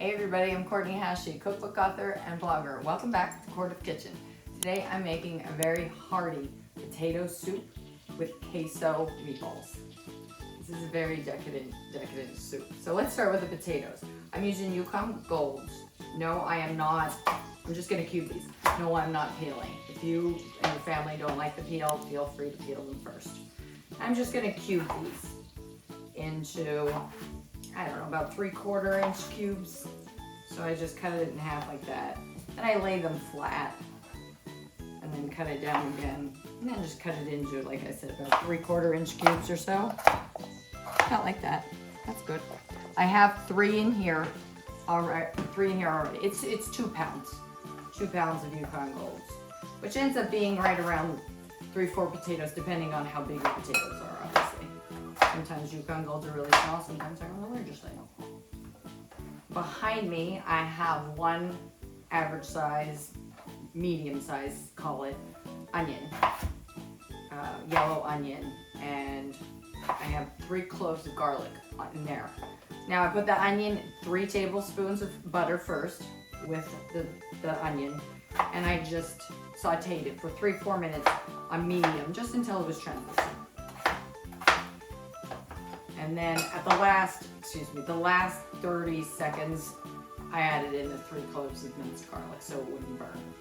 Hey everybody, I'm Courtney Hashi, cookbook author and blogger. Welcome back to Court of Kitchen. Today I'm making a very hearty potato soup with queso meatballs. This is a very decadent soup. So let's start with the potatoes. I'm using Yukon Golds. No, I am not. I'm just gonna cube these. No, I'm not peeling. If you and your family don't like the peel, feel free to peel them first. I'm just gonna cube these into, I don't know, about 3/4 inch cubes. So I just cut it in half like that. Then I lay them flat and then cut it down again. And then just cut it into, like I said, about 3/4 inch cubes or so. Not like that. That's good. I have 3 in here. All right, 3 in here already. It's 2 pounds. 2 pounds of Yukon Golds, which ends up being right around 3-4 potatoes, depending on how big your potatoes are, obviously. Sometimes Yukon Golds are really small, sometimes they're on the larger side. Behind me, I have 1 average size, medium size, call it, onion, yellow onion, and I have 3 cloves of garlic in there. Now I put the onion, 3 tablespoons of butter first with the onion, and I just sauteed it for 3-4 minutes on medium, just until it was translucent. And then at the last 30 seconds, I added in the 3 cloves of minced garlic so it wouldn't burn.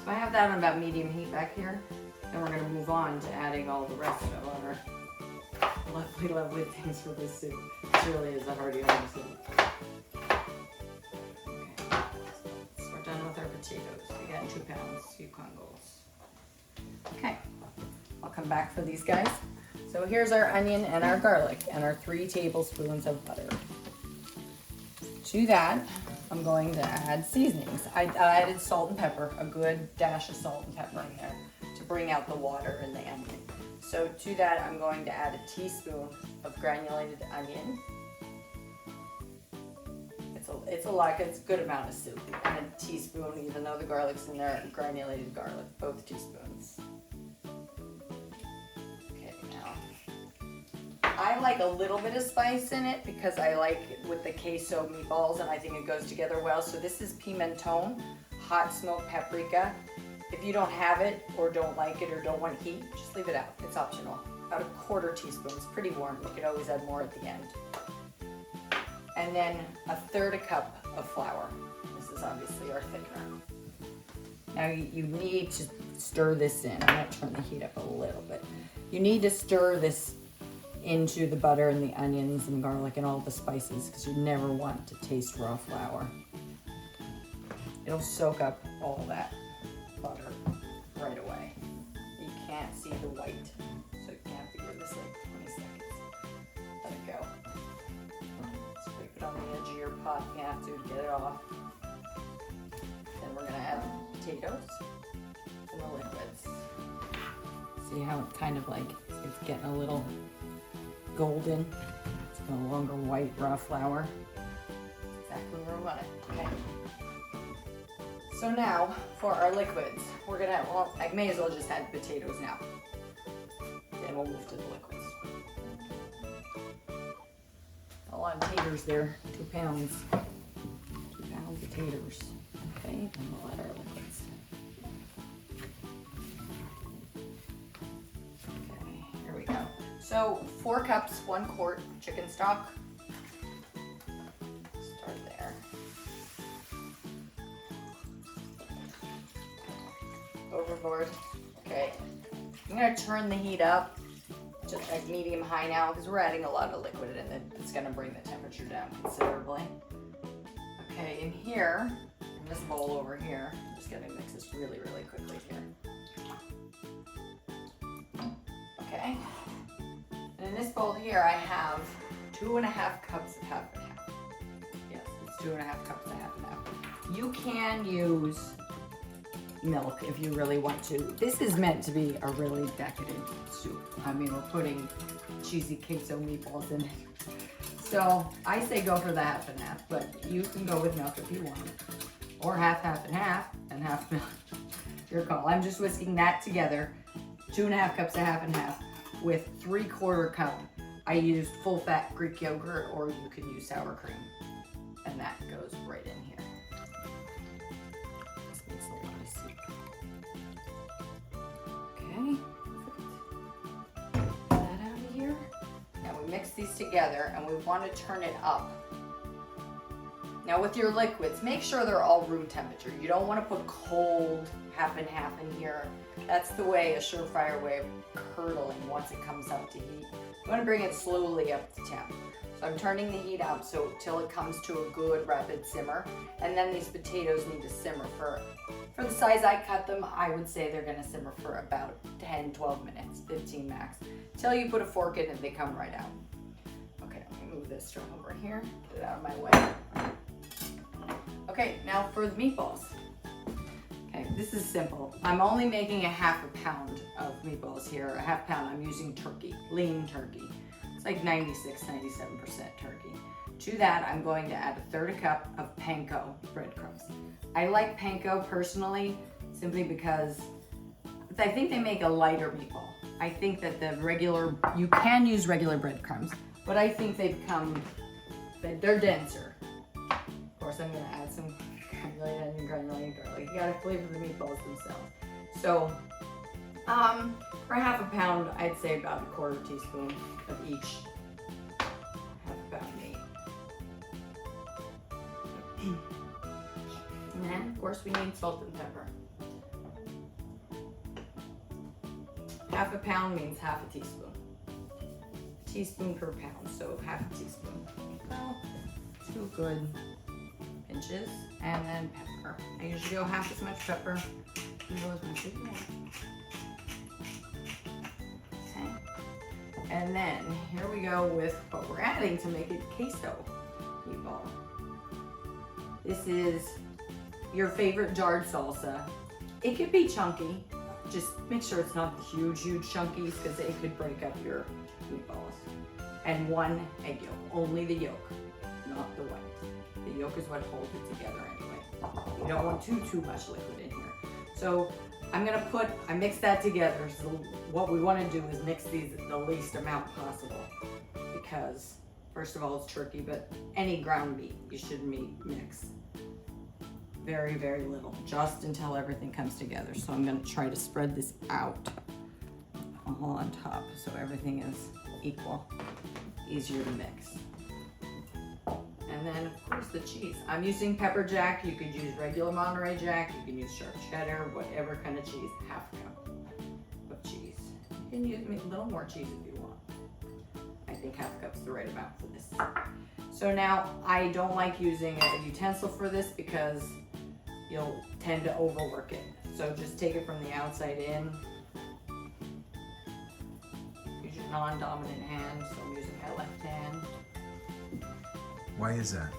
So I have that on about medium heat back here. Then we're gonna move on to adding all the rest of our lovely, lovely things for this soup. This really is a hearty soup. Okay, so we're done with our potatoes. We got 2 pounds Yukon Golds. Okay, I'll come back for these guys. So here's our onion and our garlic and our 3 tablespoons of butter. To that, I'm going to add seasonings. I added salt and pepper, a good dash of salt and pepper in there to bring out the water in the onion. So to that, I'm going to add a teaspoon of granulated onion. It's a good amount of soup. And a teaspoon, even though the garlic's in there, granulated garlic, both teaspoons. I like a little bit of spice in it because I like it with the queso meatballs and I think it goes together well. So this is pimenton, hot smoked paprika. If you don't have it or don't like it or don't want heat, just leave it out. It's optional. About a 1/4 teaspoon. It's pretty warm. You could always add more at the end. And then 1/3 cup of flour. This is obviously our thickener. Now you need to stir this in. I'm going to turn the heat up a little bit. You need to stir this into the butter and the onions and garlic and all the spices because you never want to taste raw flour. It'll soak up all that butter right away. You can't see the white, so you have to give this like 20 seconds. Let it go. Scrape it on the edge of your pot if you have to get it off. Then we're gonna add potatoes and the liquids. See how it's kind of like, it's getting a little golden. It's no longer white raw flour. Exactly where we want it. Okay. So now for our liquids, we're gonna, well, I may as well just add potatoes now. Then we'll move to the liquids. A lot of taters there, 2 pounds. 2 pound potatoes. Okay, and we'll add our liquids. Okay, here we go. So 4 cups, 1 quart chicken stock. Start there. Overboard. Okay. I'm gonna turn the heat up to like medium high now because we're adding a lot of liquid and it's gonna bring the temperature down considerably. Okay, in here, in this bowl over here, I'm just gonna mix this really, really quickly here. Okay. And in this bowl here, I have 2.5 cups of half and half. Yes, it's 2.5 cups of half and half. You can use milk if you really want to. This is meant to be a really decadent soup. I mean, we're putting cheesy queso meatballs in it. So I say go for the half and half, but you can go with milk if you want. Or half and half milk. Your call. I'm just whisking that together. 2.5 cups of half and half. With 3/4 cup, I used full fat Greek yogurt, or you could use sour cream. And that goes right in these together and we want to turn it up. Now with your liquids, make sure they're all room temperature. You don't want to put cold half and half in here. That's the way, a surefire way of curdling once it comes up to heat. You want to bring it slowly up to temp. So I'm turning the heat up so till it comes to a good rapid simmer. And then these potatoes need to simmer for the size I cut them, I would say they're gonna simmer for about 10, 12 minutes, 15 max. Till you put a fork in and they come right out. Okay, let me move this from over here, get it out of my way. Okay, now for the meatballs. Okay, this is simple. I'm only making a half a pound of meatballs here. A half pound, I'm using turkey, lean turkey. It's like 96, 97% turkey. To that, I'm going to add a 1/3 cup of panko breadcrumbs. I like panko personally, simply because I think they make a lighter meatball. I think that you can use regular breadcrumbs, but I think they're denser. Of course, I'm gonna add some granulated onion, granulated garlic. You gotta flavor the meatballs themselves. So, for half a pound, I'd say about a 1/4 teaspoon of each. Half a pound meat. And then, of course, we need salt and pepper. Half a pound means half a teaspoon. A teaspoon per pound, so half a teaspoon. Well, 2 good pinches. And then pepper. I usually go half as much pepper. You go as much as you want. Okay. And then, here we go with what we're adding to make it queso meatball. This is your favorite jarred salsa. It could be chunky. Just make sure it's not the huge chunkies because it could break up your meatballs. And 1 egg yolk, only the yolk, not the white. The yolk is what holds it together anyway. You don't want too much liquid in here. So I mix that together. So what we want to do is mix these the least amount possible because first of all, it's turkey, but any ground meat you should mix very, very little, just until everything comes together. So I'm going to try to spread this out all on top so everything is equal, easier to mix. And then, of course, the cheese. I'm using pepper jack. You could use regular Monterey Jack. You can use sharp cheddar, whatever kind of cheese. Half a cup of cheese. You can use a little more cheese if you want. I think half a cup's the right amount for this. So now, I don't like using a utensil for this because you'll tend to overwork it. So just take it from the outside in. Use your non-dominant hand, so I'm using my left hand. Why is that?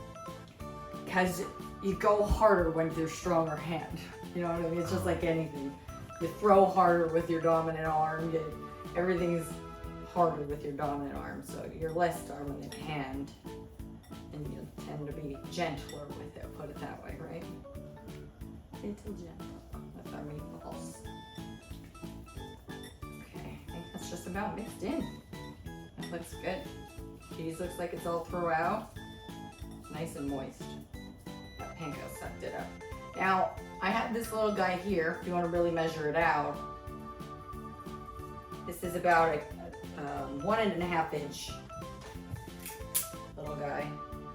Because you go harder with your stronger hand. You know what I mean? It's just like anything. You throw harder with your dominant arm. Everything's harder with your dominant arm. So your less dominant hand, and you tend to be gentler with it. Put it that way, right? Gentle with our meatballs. Okay, I think that's just about mixed in. That looks good. Cheese looks like it's all throughout. Nice and moist. That panko sucked it up. Now, I have this little guy here, if you want to really measure it out. This is about a 1.5 inch little guy.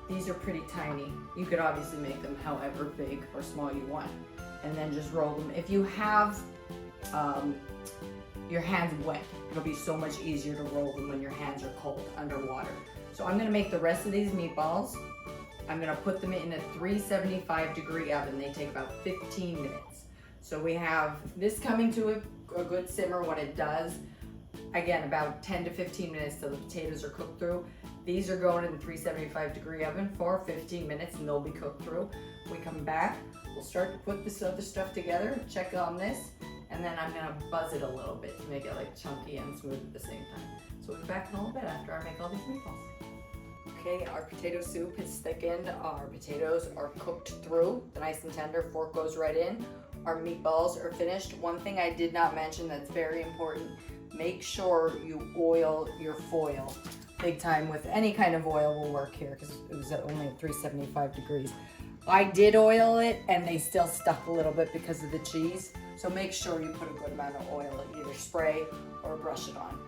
These are pretty tiny. You could obviously make them however big or small you want. And then just roll them. If you have your hands wet, it'll be so much easier to roll them when your hands are cold underwater. So I'm gonna make the rest of these meatballs. I'm gonna put them in a 375-degree oven. They take about 15 minutes. So we have this coming to a good simmer. When it does, again, about 10 to 15 minutes till the potatoes are cooked through. These are going in the 375-degree oven for 15 minutes and they'll be cooked through. We come back, we'll start to put this other stuff together, check on this, and then I'm gonna buzz it a little bit to make it like chunky and smooth at the same time. So we'll be back in a little bit after I make all these meatballs. Okay, our potato soup is thickened. Our potatoes are cooked through, they're nice and tender, fork goes right in. Our meatballs are finished. One thing I did not mention that's very important, make sure you oil your foil. Big time with any kind of oil will work here because it was only at 375 degrees. I did oil it and they still stuck a little bit because of the cheese. So make sure you put a good amount of oil, either spray or brush it on.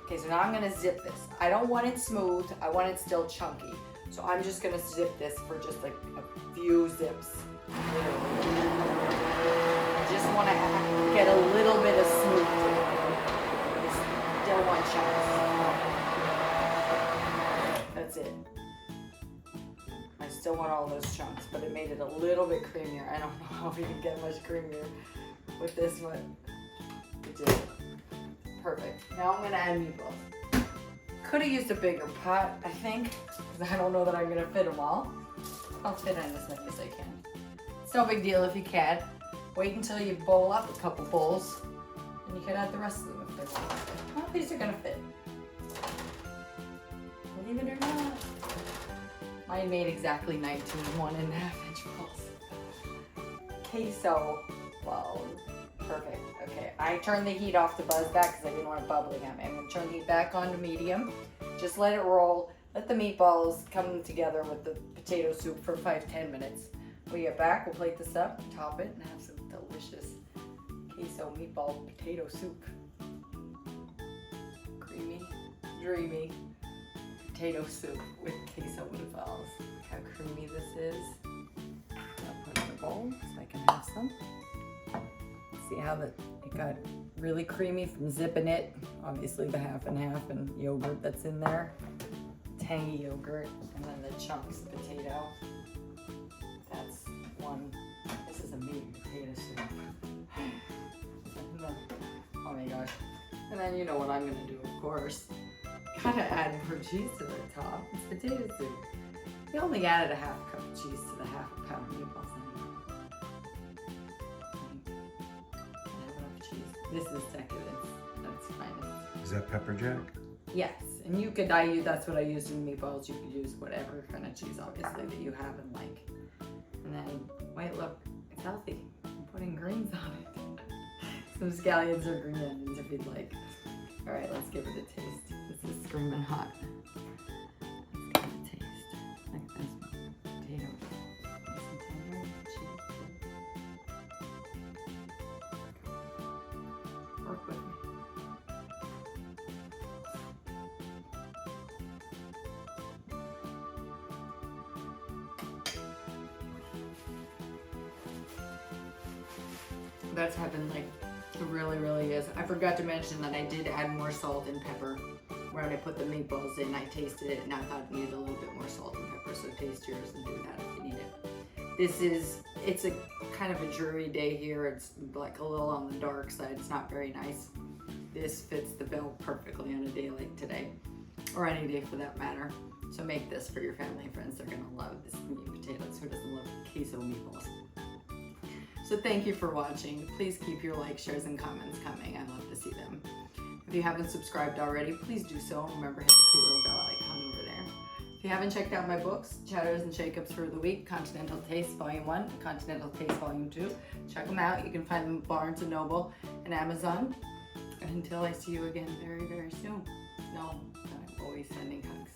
Okay, so now I'm gonna zip this. I don't want it smooth, I want it still chunky. So I'm just gonna zip this for just like a few zips. I just wanna get a little bit of smooth to it. I still want chunks. That's it. I still want all those chunks, but it made it a little bit creamier. I don't know how we can get much creamier with this one. It did. Perfect. Now I'm gonna add meatballs. Could have used a bigger pot, I think, because I don't know that I'm gonna fit them all. I'll fit in as many as I can. It's no big deal if you can't. Wait until you bowl up a couple bowls, and you can add the rest of them if they want. Well, these are gonna fit. Believe it or not. Mine made exactly 19 1.5-inch balls. Queso, well, perfect. Okay, I turned the heat off to buzz back because I didn't want it bubbling at me. I'm gonna turn the heat back on to medium. Just let it roll. Let the meatballs come together with the potato soup for 5-10 minutes. When we get back, we'll plate this up, top it, and have some delicious queso meatball potato soup. Creamy, dreamy potato soup with queso meatballs. Look how creamy this is. I'll put it in a bowl so I can have some. See how it got really creamy from zipping it. Obviously the half and half and yogurt that's in there. Tangy yogurt, and then the chunks of potato. That's one. This is a meat potato soup. Oh my gosh. And then you know what I'm gonna do, of course. Gotta add more cheese to the top. It's potato soup. We only added a half a cup of cheese to the half a pound of meatballs anyway. This is decadence. That's fine. Is that pepper jack? Yes, and you could, that's what I used in meatballs. You could use whatever kind of cheese, obviously, that you have and like. And then, wait, look, it's healthy. I'm putting greens on it. Some scallions or green onions if you'd like. All right, let's give it a taste. This is screaming hot. Let's give it a taste. Look at this potato. Some tender cheese. Work with me. That's heavenly. It really, really is. I forgot to mention that I did add more salt and pepper. When I put the meatballs in, I tasted it and I thought it needed a little bit more salt and pepper, so taste yours and do that if you need it. It's a kind of a dreary day here. It's like a little on the dark side. It's not very nice. This fits the bill perfectly on a day like today, or any day for that matter. So make this for your family and friends. They're gonna love this meat potatoes. Who doesn't love queso meatballs? So thank you for watching. Please keep your likes, shares, and comments coming. I love to see them. If you haven't subscribed already, please do so. Remember, hit the cute little bell icon over there. If you haven't checked out my books, Chatters and Shakeups for the Week, Continental Taste Volume 1, Continental Taste Volume 2, check them out. You can find them at Barnes & Noble and Amazon. And until I see you again very, very soon, know that I'm always sending hugs.